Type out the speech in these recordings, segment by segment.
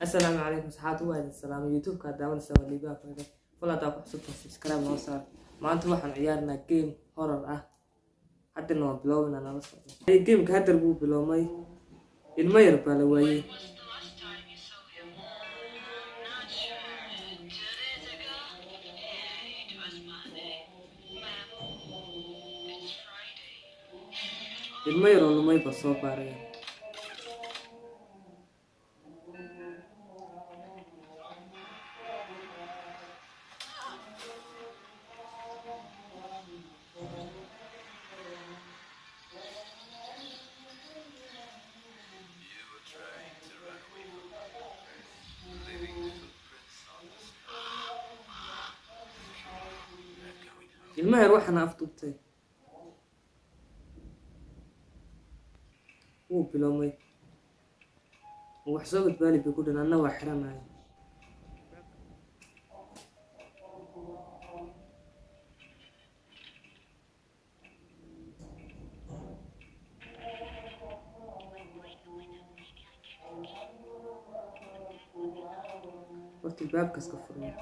السلام عليكم صحات وايد السلام يوتيوب كداون سوالي بaa fayda falada ku xusubta subscribe noo saar maanta waxaan ciyaarnaa game horror ah hadda noo bilowna nala socdo game ka hadda buu bilowmay ilma yar baa la waayay ilma yar oo lumay ba soo baaray ilma yar waxana afduubtay wuu bilowmay wax soo badbaali bay ku dhanana waa xiranay waqti baabkas ka furnay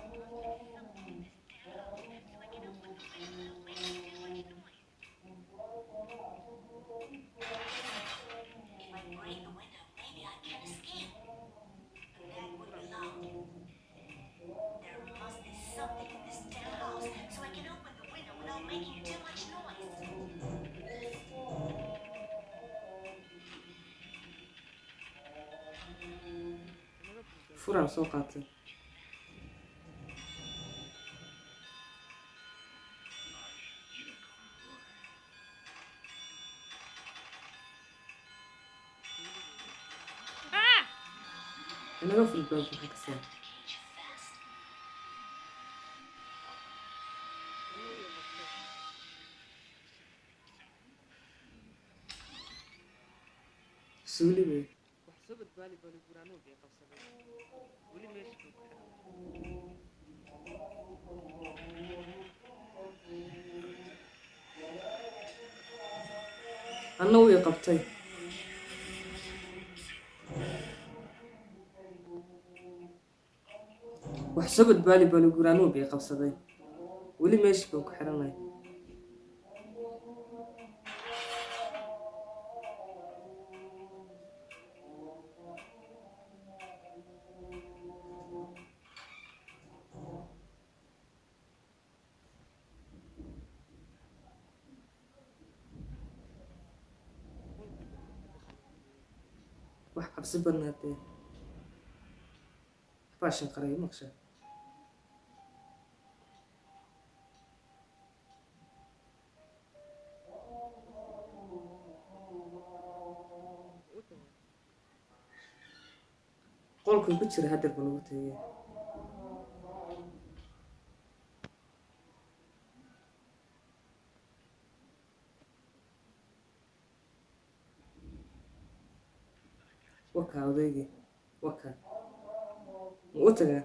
furaan soo qaatay inaga fulbaab waxa ka soo suuli bay wax soo badbaali bali buraano bay qabsaday wali meesha ku anna way qabtay wax soo badbaali bali buraano bay qabsaday wali meesha ku xiranay wax cabsi badnaatay fashion qaray maqsha qolku ku jira hadda bal ugu tagay waka odaygi waka u tagaa